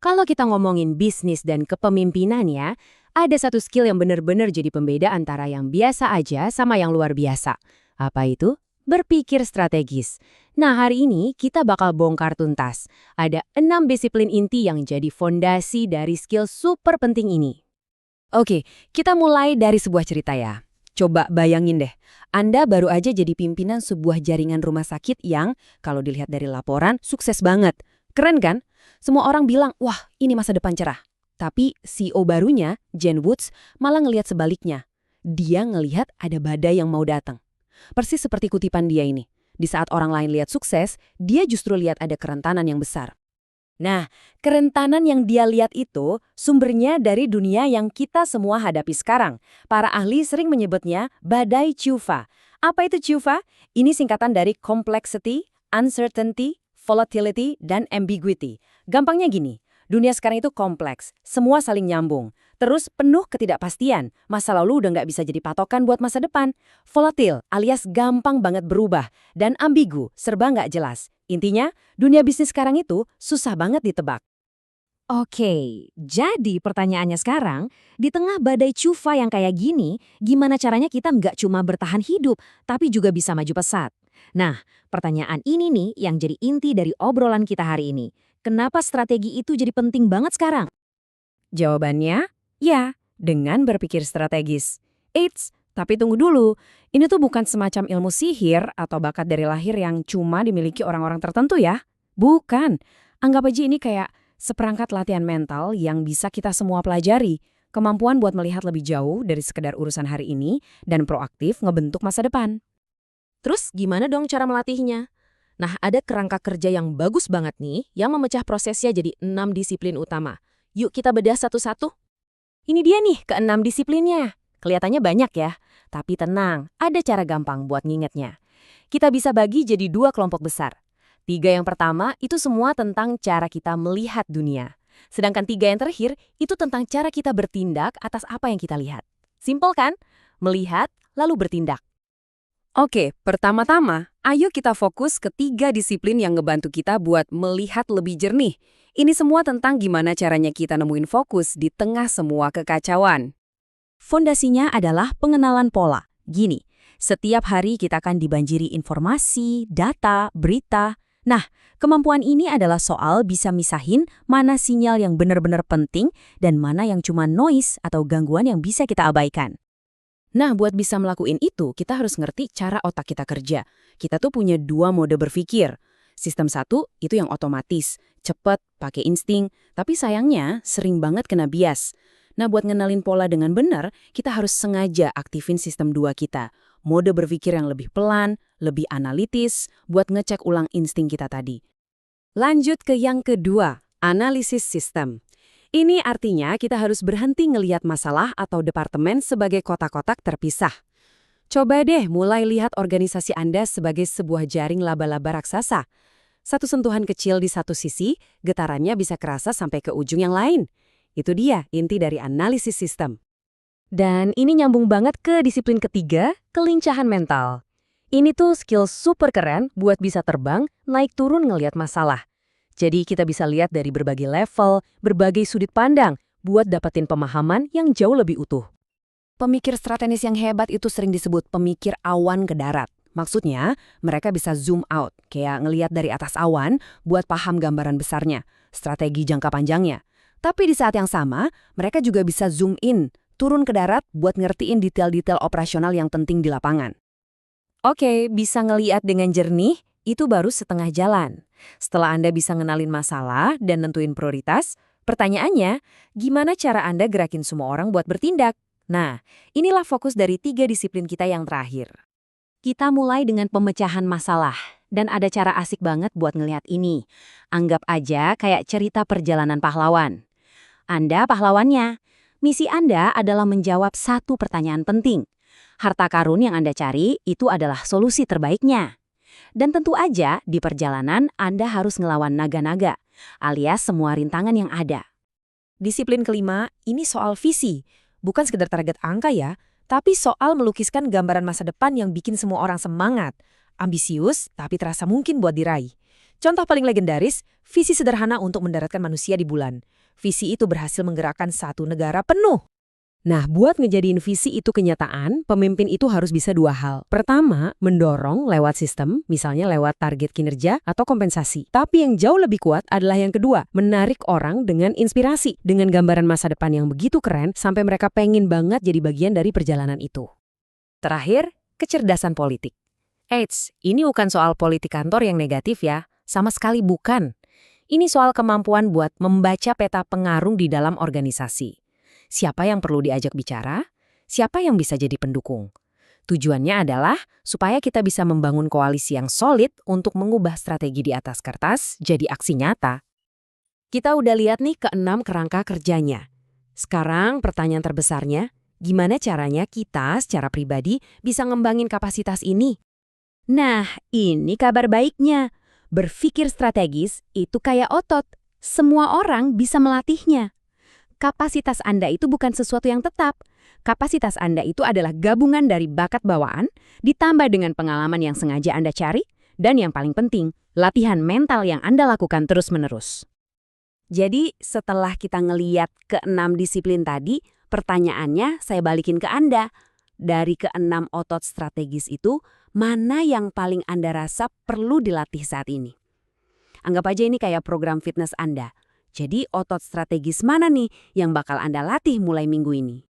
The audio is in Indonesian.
Kalau kita ngomongin bisnis dan kepemimpinan ya, ada satu skill yang benar-benar jadi pembeda antara yang biasa aja sama yang luar biasa. Apa itu? Berpikir strategis. Nah, hari ini kita bakal bongkar tuntas. Ada 6 disiplin inti yang jadi fondasi dari skill super penting ini. Oke, kita mulai dari sebuah cerita ya. Coba bayangin deh, Anda baru aja jadi pimpinan sebuah jaringan rumah sakit yang, kalau dilihat dari laporan, sukses banget. Keren kan? Semua orang bilang, wah ini masa depan cerah. Tapi CEO barunya, Jen Woods, malah ngelihat sebaliknya. Dia ngelihat ada badai yang mau datang. Persis seperti kutipan dia ini. Di saat orang lain lihat sukses, dia justru lihat ada kerentanan yang besar. Nah, kerentanan yang dia lihat itu sumbernya dari dunia yang kita semua hadapi sekarang. Para ahli sering menyebutnya badai CUFA. Apa itu CUFA? Ini singkatan dari complexity, uncertainty, volatility, dan ambiguity. Gampangnya gini, dunia sekarang itu kompleks, semua saling nyambung. Terus penuh ketidakpastian, masa lalu udah nggak bisa jadi patokan buat masa depan. Volatil alias gampang banget berubah, dan ambigu, serba nggak jelas. Intinya, dunia bisnis sekarang itu susah banget ditebak. Oke, jadi pertanyaannya sekarang, di tengah badai cufa yang kayak gini, gimana caranya kita nggak cuma bertahan hidup, tapi juga bisa maju pesat? Nah, pertanyaan ini nih yang jadi inti dari obrolan kita hari ini. Kenapa strategi itu jadi penting banget sekarang? Jawabannya, ya, dengan berpikir strategis. Eits, tapi tunggu dulu, ini tuh bukan semacam ilmu sihir atau bakat dari lahir yang cuma dimiliki orang-orang tertentu ya. Bukan, anggap aja ini kayak seperangkat latihan mental yang bisa kita semua pelajari. Kemampuan buat melihat lebih jauh dari sekedar urusan hari ini dan proaktif ngebentuk masa depan. Terus gimana dong cara melatihnya? Nah, ada kerangka kerja yang bagus banget nih, yang memecah prosesnya jadi 6 disiplin utama. Yuk kita bedah satu-satu. Ini dia nih, ke-6 disiplinnya. Kelihatannya banyak ya, tapi tenang, ada cara gampang buat ngingetnya. Kita bisa bagi jadi 2 kelompok besar. 3 yang pertama itu semua tentang cara kita melihat dunia. Sedangkan 3 yang terakhir itu tentang cara kita bertindak atas apa yang kita lihat. Simpel kan? Melihat, lalu bertindak. Oke, pertama-tama, ayo kita fokus ke 3 disiplin yang ngebantu kita buat melihat lebih jernih. Ini semua tentang gimana caranya kita nemuin fokus di tengah semua kekacauan. Fondasinya adalah pengenalan pola. Gini, setiap hari kita akan dibanjiri informasi, data, berita. Nah, kemampuan ini adalah soal bisa misahin mana sinyal yang benar-benar penting dan mana yang cuma noise atau gangguan yang bisa kita abaikan. Nah, buat bisa melakuin itu, kita harus ngerti cara otak kita kerja. Kita tuh punya 2 mode berpikir. Sistem 1 itu yang otomatis, cepet, pakai insting, tapi sayangnya sering banget kena bias. Nah, buat ngenalin pola dengan benar, kita harus sengaja aktifin sistem 2 kita. Mode berpikir yang lebih pelan, lebih analitis, buat ngecek ulang insting kita tadi. Lanjut ke yang kedua, analisis sistem. Ini artinya kita harus berhenti ngelihat masalah atau departemen sebagai kotak-kotak terpisah. Coba deh mulai lihat organisasi Anda sebagai sebuah jaring laba-laba raksasa. Satu sentuhan kecil di satu sisi, getarannya bisa kerasa sampai ke ujung yang lain. Itu dia inti dari analisis sistem. Dan ini nyambung banget ke disiplin ketiga, kelincahan mental. Ini tuh skill super keren buat bisa terbang, naik turun ngelihat masalah. Jadi kita bisa lihat dari berbagai level, berbagai sudut pandang, buat dapetin pemahaman yang jauh lebih utuh. Pemikir strategis yang hebat itu sering disebut pemikir awan ke darat. Maksudnya, mereka bisa zoom out, kayak ngelihat dari atas awan buat paham gambaran besarnya, strategi jangka panjangnya. Tapi di saat yang sama, mereka juga bisa zoom in, turun ke darat buat ngertiin detail-detail operasional yang penting di lapangan. Oke, bisa ngelihat dengan jernih, itu baru setengah jalan. Setelah Anda bisa ngenalin masalah dan nentuin prioritas, pertanyaannya, gimana cara Anda gerakin semua orang buat bertindak? Nah, inilah fokus dari 3 disiplin kita yang terakhir. Kita mulai dengan pemecahan masalah, dan ada cara asik banget buat ngelihat ini. Anggap aja kayak cerita perjalanan pahlawan. Anda pahlawannya. Misi Anda adalah menjawab satu pertanyaan penting. Harta karun yang Anda cari itu adalah solusi terbaiknya. Dan tentu aja di perjalanan Anda harus ngelawan naga-naga, alias semua rintangan yang ada. Disiplin kelima, ini soal visi. Bukan sekedar target angka ya, tapi soal melukiskan gambaran masa depan yang bikin semua orang semangat. Ambisius, tapi terasa mungkin buat diraih. Contoh paling legendaris, visi sederhana untuk mendaratkan manusia di bulan. visi itu berhasil menggerakkan satu negara penuh. Nah, buat ngejadiin visi itu kenyataan, pemimpin itu harus bisa dua hal. Pertama, mendorong lewat sistem, misalnya lewat target kinerja atau kompensasi. Tapi yang jauh lebih kuat adalah yang kedua, menarik orang dengan inspirasi, dengan gambaran masa depan yang begitu keren sampai mereka pengen banget jadi bagian dari perjalanan itu. Terakhir, kecerdasan politik. Eits, ini bukan soal politik kantor yang negatif ya, sama sekali bukan. Ini soal kemampuan buat membaca peta pengaruh di dalam organisasi. Siapa yang perlu diajak bicara? Siapa yang bisa jadi pendukung? Tujuannya adalah supaya kita bisa membangun koalisi yang solid untuk mengubah strategi di atas kertas jadi aksi nyata. Kita udah lihat nih keenam kerangka kerjanya. Sekarang pertanyaan terbesarnya, gimana caranya kita secara pribadi bisa ngembangin kapasitas ini? Nah, ini kabar baiknya. Berpikir strategis itu kayak otot. Semua orang bisa melatihnya. Kapasitas Anda itu bukan sesuatu yang tetap. Kapasitas Anda itu adalah gabungan dari bakat bawaan, ditambah dengan pengalaman yang sengaja Anda cari, dan yang paling penting, latihan mental yang Anda lakukan terus-menerus. Jadi, setelah kita ngeliat keenam disiplin tadi, pertanyaannya saya balikin ke Anda. Dari keenam otot strategis itu, mana yang paling Anda rasa perlu dilatih saat ini? Anggap aja ini kayak program fitness Anda. Jadi otot strategis mana nih yang bakal Anda latih mulai minggu ini?